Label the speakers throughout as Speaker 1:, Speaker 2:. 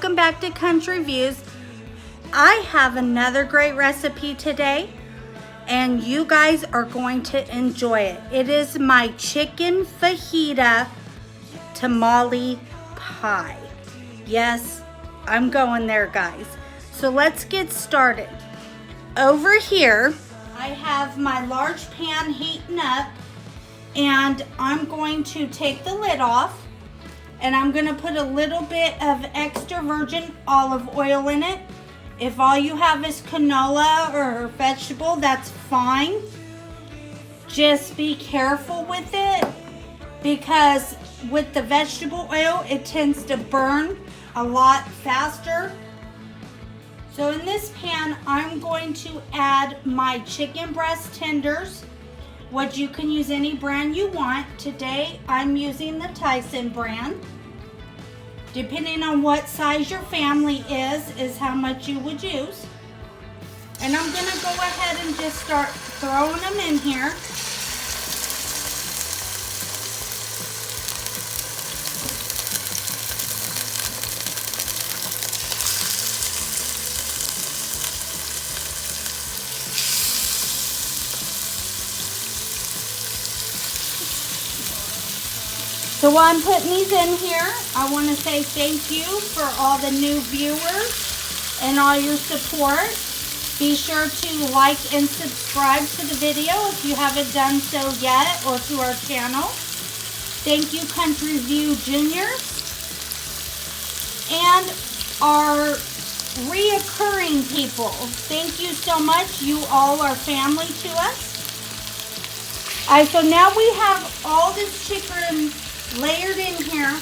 Speaker 1: welcome back to Country Views. I have another great recipe today and you guys are going to enjoy it. It is my chicken fajita tamale pie. Yes, I'm going there, guys. So let's get started. Over here, I have my large pan heating up, and I'm going to take the lid off, and I'm going to put a little bit of extra virgin olive oil in it. If all you have is canola or vegetable, that's fine. Just be careful with it, because with the vegetable oil, it tends to burn a lot faster. So in this pan, I'm going to add my chicken breast tenders, which you can use any brand you want. Today, I'm using the Tyson brand. Depending on what size your family is how much you would use. And I'm gonna go ahead and just start throwing them in here. So while I'm putting these in here, I want to say thank you for all the new viewers and all your support. Be sure to like and subscribe to the video if you haven't done so yet, or to our channel. Thank you, Country View Juniors. And our reoccurring people, thank you so much. You all are family to us. All right, so now we have all this chicken layered in here.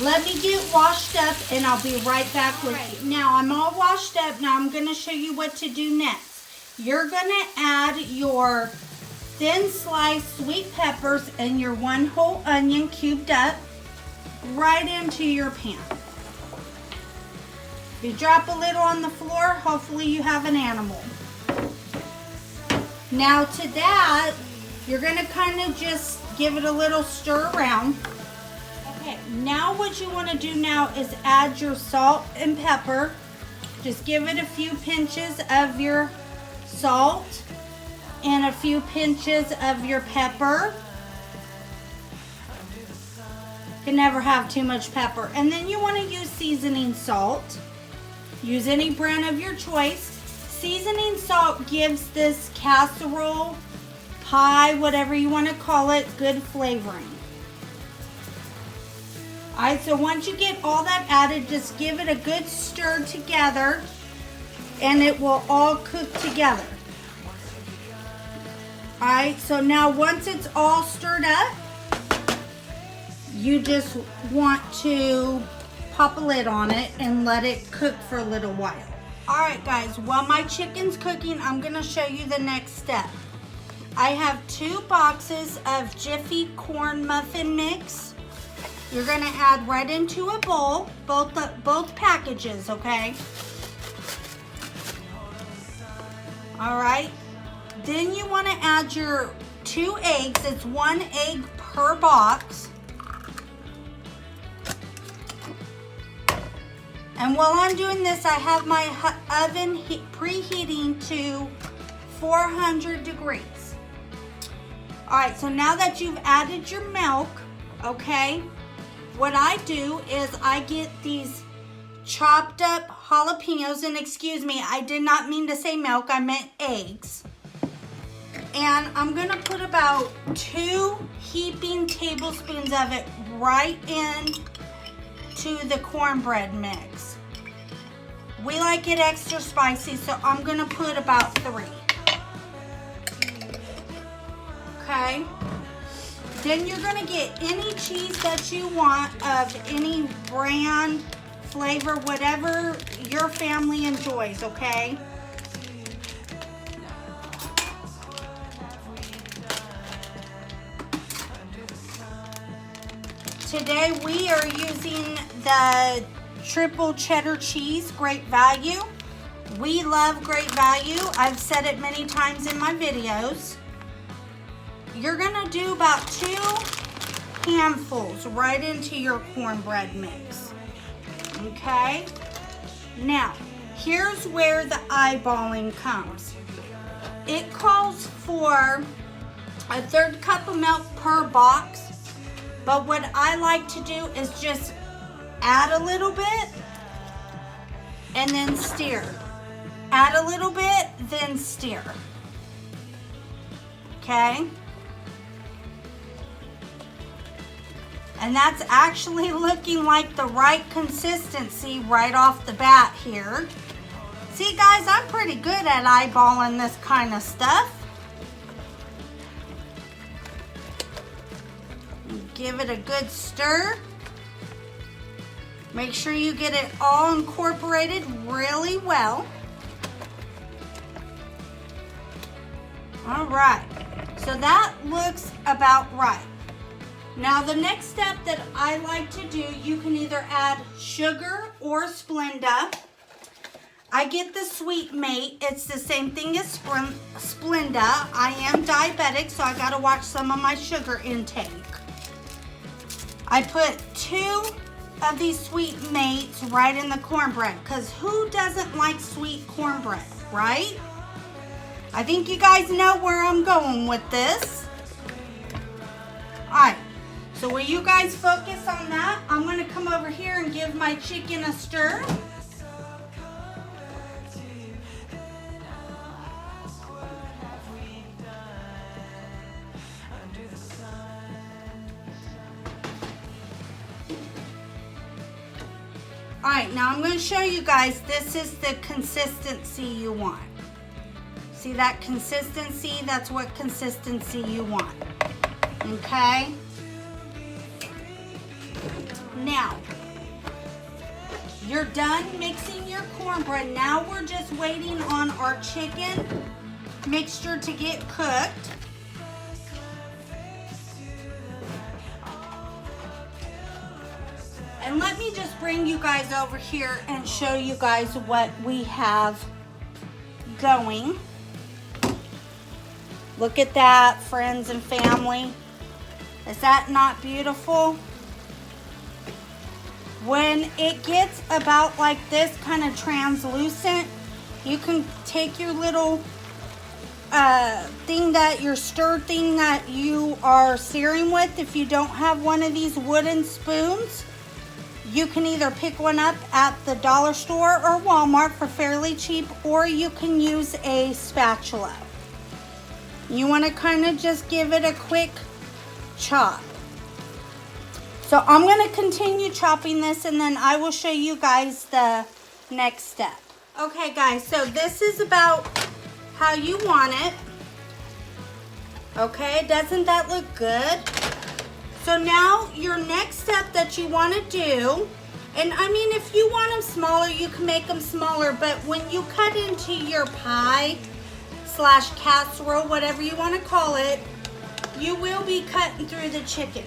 Speaker 1: Let me get washed up and I'll be right back with you. Now I'm all washed up. Now I'm going to show you what to do next. You're going to add your thin sliced sweet peppers and your 1 whole onion cubed up right into your pan. If you drop a little on the floor, hopefully you have an animal. Now to that, you're going to kind of just give it a little stir around. Okay, now what you want to do now is add your salt and pepper. Just give it a few pinches of your salt and a few pinches of your pepper. You can never have too much pepper. And then you want to use seasoning salt. Use any brand of your choice. Seasoning salt gives this casserole, pie, whatever you want to call it, good flavoring. Alright, so once you get all that added, just give it a good stir together and it will all cook together. Alright, so now once it's all stirred up, you just want to pop a lid on it and let it cook for a little while. Alright guys, while my chicken's cooking, I'm going to show you the next step. I have 2 boxes of Jiffy corn muffin mix. You're going to add right into a bowl, both packages, okay? All right. Then you want to add your 2 eggs. It's 1 egg per box. And while I'm doing this, I have my oven preheating to 400 degrees. All right, so now that you've added your milk, okay, what I do is I get these chopped up jalapenos, and excuse me, I did not mean to say milk, I meant eggs. And I'm gonna put about 2 heaping tablespoons of it right in to the cornbread mix. We like it extra spicy, so I'm gonna put about 3. Okay. Then you're gonna get any cheese that you want of any brand, flavor, whatever your family enjoys, okay? Today we are using the triple cheddar cheese, Great Value. We love Great Value. I've said it many times in my videos. You're gonna do about 2 handfuls right into your cornbread mix. Okay? Now, here's where the eyeballing comes. It calls for a 1/3 cup of milk per box, but what I like to do is just add a little bit and then stir. Add a little bit, then stir. Okay? And that's actually looking like the right consistency right off the bat here. See guys, I'm pretty good at eyeballing this kind of stuff. Give it a good stir. Make sure you get it all incorporated really well. All right, so that looks about right. Now the next step that I like to do, you can either add sugar or Splenda. I get the Sweet Mate. It's the same thing as Splenda. I am diabetic, so I gotta watch some of my sugar intake. I put 2 of these Sweet Mates right in the cornbread, because who doesn't like sweet cornbread, right? I think you guys know where I'm going with this. All right, so while you guys focus on that, I'm gonna come over here and give my chicken a stir. All right, now I'm going to show you guys, this is the consistency you want. See that consistency? That's what consistency you want. Okay? Now, you're done mixing your cornbread. Now we're just waiting on our chicken mixture to get cooked. And let me just bring you guys over here and show you guys what we have going. Look at that, friends and family. Is that not beautiful? When it gets about like this, kind of translucent, you can take your little thing that, your stir thing that you are searing with. If you don't have one of these wooden spoons, you can either pick one up at the dollar store or Walmart for fairly cheap, or you can use a spatula. You want to kind of just give it a quick chop. So I'm going to continue chopping this, and then I will show you guys the next step. Okay guys, so this is about how you want it. Okay, doesn't that look good? So now your next step that you want to do, and I mean if you want them smaller, you can make them smaller, but when you cut into your pie / casserole, whatever you want to call it, you will be cutting through the chicken.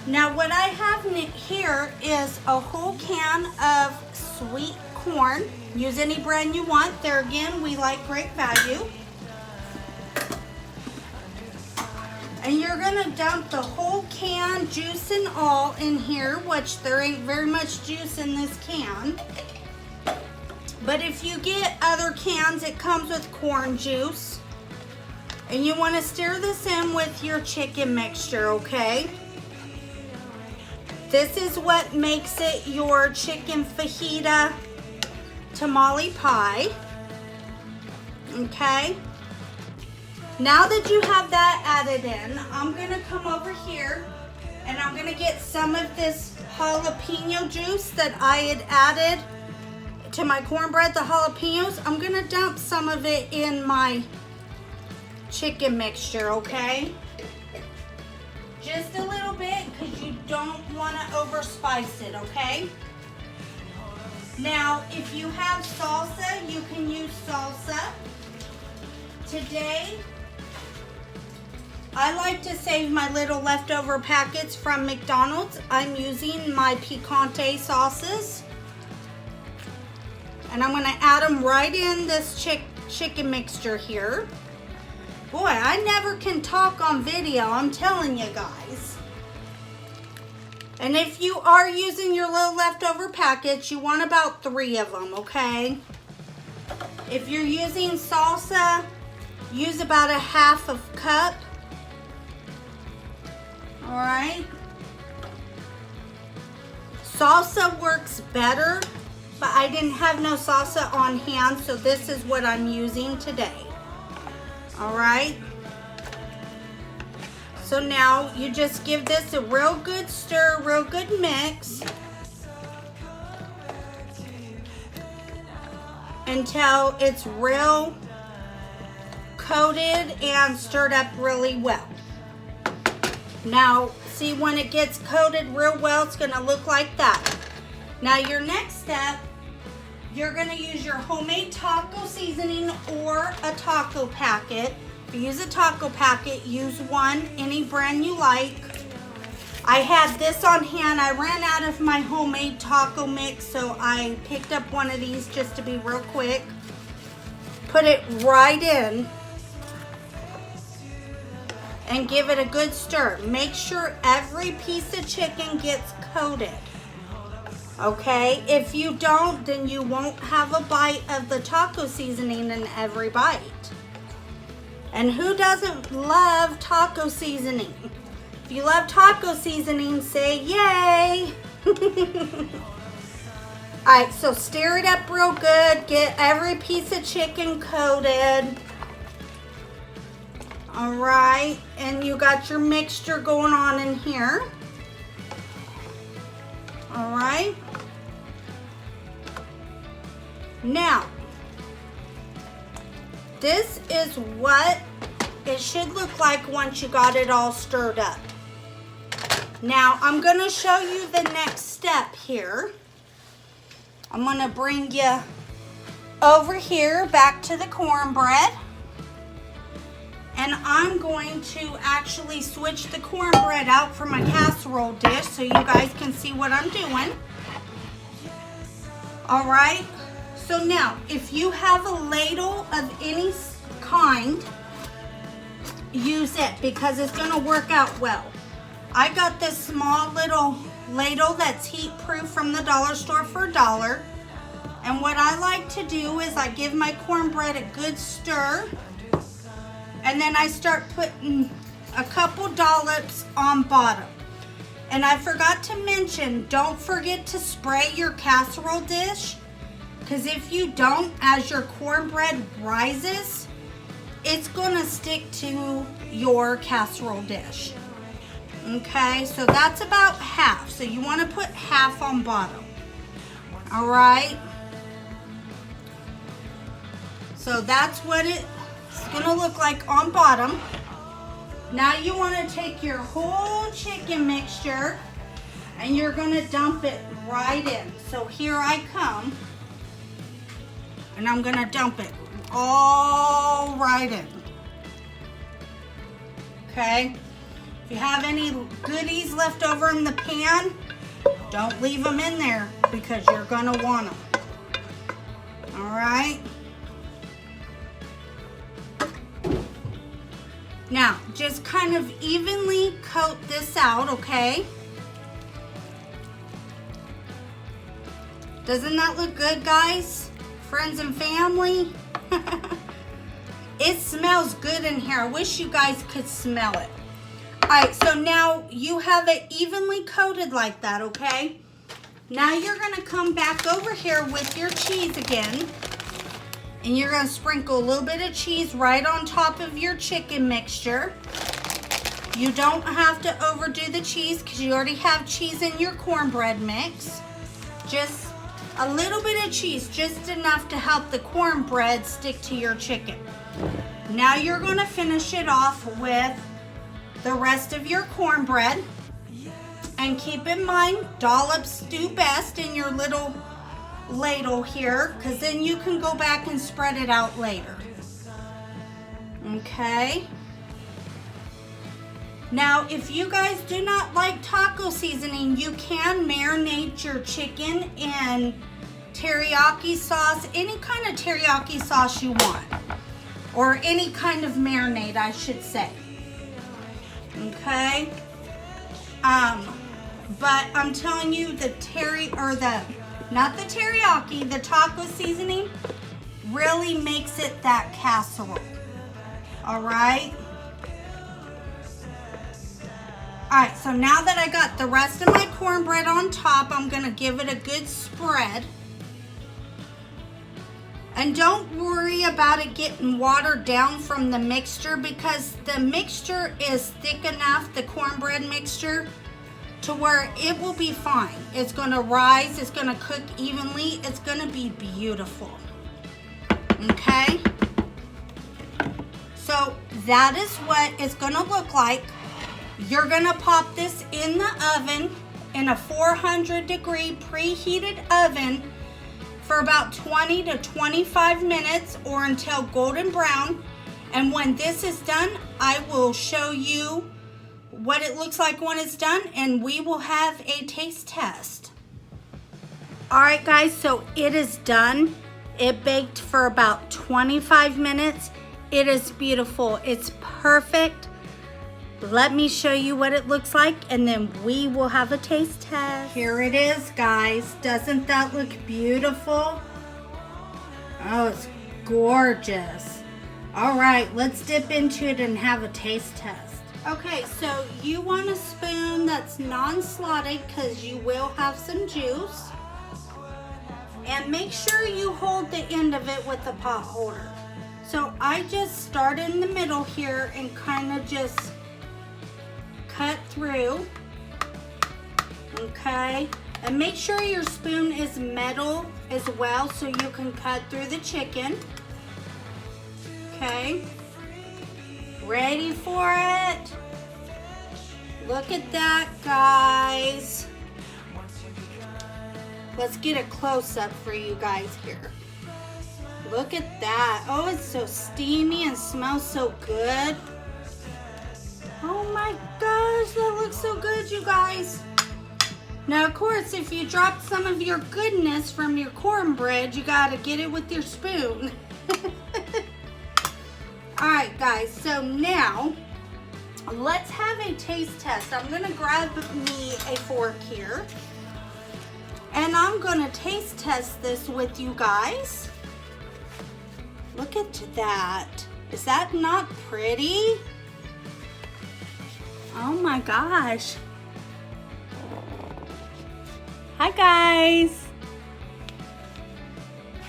Speaker 1: Now what I have here is a whole can of sweet corn. Use any brand you want. There again, we like Great Value. And you're gonna dump the whole can, juice and all, in here, which there ain't very much juice in this can. But if you get other cans, it comes with corn juice. And you wanna stir this in with your chicken mixture, okay? This is what makes it your chicken fajita tamale pie, okay? Now that you have that added in, I'm gonna come over here and I'm gonna get some of this jalapeno juice that I had added to my cornbread, the jalapenos. I'm gonna dump some of it in my chicken mixture, okay? Just a little bit, because you don't wanna overspice it, okay? Now, if you have salsa, you can use salsa. Today, I like to save my little leftover packets from McDonald's. I'm using my picante sauces. And I'm gonna add them right in this chicken mixture here. Boy, I never can talk on video, I'm telling you guys. And if you are using your little leftover packets, you want about 3 of them, okay? If you're using salsa, use about a 1/2 cup. All right. Salsa works better, but I didn't have no salsa on hand, so this is what I'm using today. All right. So now you just give this a real good stir, real good mix until it's real coated and stirred up really well. Now, see, when it gets coated real well, it's gonna look like that. Now, your next step, you're gonna use your homemade taco seasoning or a taco packet. If you use a taco packet, use one, any brand you like. I had this on hand. I ran out of my homemade taco mix, so I picked up one of these just to be real quick. Put it right in and give it a good stir. Make sure every piece of chicken gets coated. Okay, if you don't, then you won't have a bite of the taco seasoning in every bite. And who doesn't love taco seasoning? If you love taco seasoning, say yay. All right, so stir it up real good. Get every piece of chicken coated. All right, and you got your mixture going on in here. All right. Now, this is what it should look like once you got it all stirred up. Now, I'm going to show you the next step here. I'm going to bring you over here back to the cornbread. And I'm going to actually switch the cornbread out for my casserole dish so you guys can see what I'm doing. All right. So now, if you have a ladle of any kind, use it because it's going to work out well. I got this small little ladle that's heat proof from the dollar store for $1. And what I like to do is I give my cornbread a good stir. And then I start putting a couple dollops on bottom. And I forgot to mention, don't forget to spray your casserole dish. Because if you don't, as your cornbread rises, it's going to stick to your casserole dish. Okay, so that's about half. So you want to put half on bottom. All right. So that's what it's going to look like on bottom. Now you want to take your whole chicken mixture and you're going to dump it right in. So here I come. And I'm going to dump it all right in. Okay. If you have any goodies left over in the pan, don't leave them in there because you're going to want them. All right. Now, just kind of evenly coat this out, okay? Doesn't that look good, guys? Friends and family. It smells good in here. I wish you guys could smell it. All right, so now you have it evenly coated like that, okay? Now you're gonna come back over here with your cheese again, and you're gonna sprinkle a little bit of cheese right on top of your chicken mixture. You don't have to overdo the cheese because you already have cheese in your cornbread mix. Just a little bit of cheese, just enough to help the cornbread stick to your chicken. Now you're going to finish it off with the rest of your cornbread. And keep in mind, dollops do best in your little ladle here, because then you can go back and spread it out later. Okay. Now, if you guys do not like taco seasoning, you can marinate your chicken in teriyaki sauce, any kind of teriyaki sauce you want, or any kind of marinade, I should say. Okay. But I'm telling you, the not the teriyaki, the taco seasoning really makes it that casserole. All right. All right, so now that I got the rest of my cornbread on top, I'm gonna give it a good spread. And don't worry about it getting watered down from the mixture, because the mixture is thick enough, the cornbread mixture, to where it will be fine. It's gonna rise, it's gonna cook evenly, it's gonna be beautiful. Okay? So that is what it's gonna look like. You're gonna pop this in the oven, in a 400-degree preheated oven, for about 20 to 25 minutes or until golden brown. And when this is done, I will show you what it looks like when it's done, and we will have a taste test. All right, guys, so it is done. It baked for about 25 minutes. It is beautiful. It's perfect. Let me show you what it looks like, and then we will have a taste test. Here it is, guys. Doesn't that look beautiful? Oh, it's gorgeous. All right, let's dip into it and have a taste test. Okay, so you want a spoon that's non-slotted, because you will have some juice. And make sure you hold the end of it with the pot holder. So I just start in the middle here and kind of just cut through, okay? And make sure your spoon is metal as well, so you can cut through the chicken. Okay, ready for it? Look at that, guys. Let's get a close-up for you guys here. Look at that. Oh, it's so steamy and smells so good. Oh my gosh, that looks so good, you guys. Now, of course, if you drop some of your goodness from your cornbread, you gotta get it with your spoon. All right, guys, so now let's have a taste test. I'm gonna grab me a fork here, and I'm gonna taste test this with you guys. Look at that. Is that not pretty? Oh my gosh. Hi guys.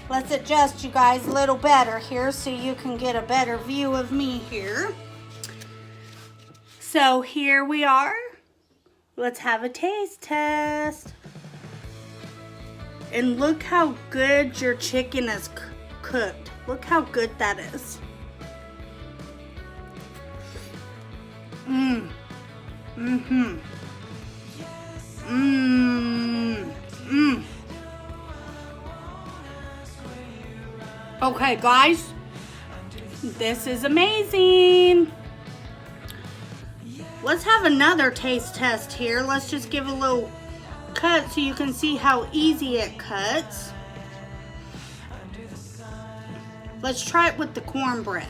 Speaker 1: Let's adjust you guys a little better here so you can get a better view of me here. So here we are. Let's have a taste test. And look how good your chicken is cooked. Look how good that is. Okay, guys, this is amazing. Let's have another taste test here. Let's just give a little cut so you can see how easy it cuts. Let's try it with the cornbread.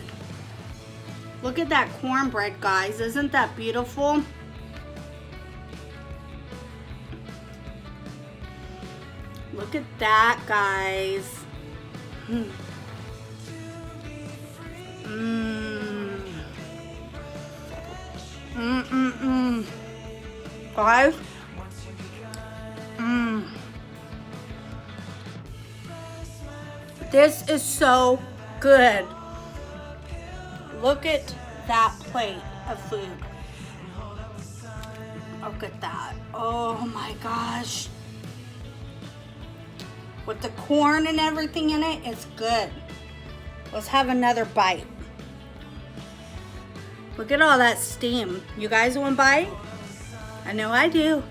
Speaker 1: Look at that cornbread, guys. Isn't that beautiful? Look at that, guys. Guys. This is so good. Look at that plate of food. Look at that. Oh my gosh. With the corn and everything in it, it's good. Let's have another bite. Look at all that steam. You guys want a bite? I know I do.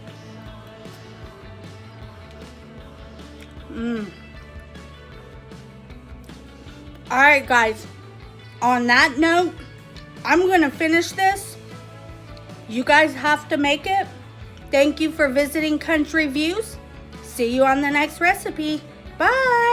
Speaker 1: All right, guys. On that note, I'm gonna finish this. You guys have to make it. Thank you for visiting Country Views. See you on the next recipe. Bye.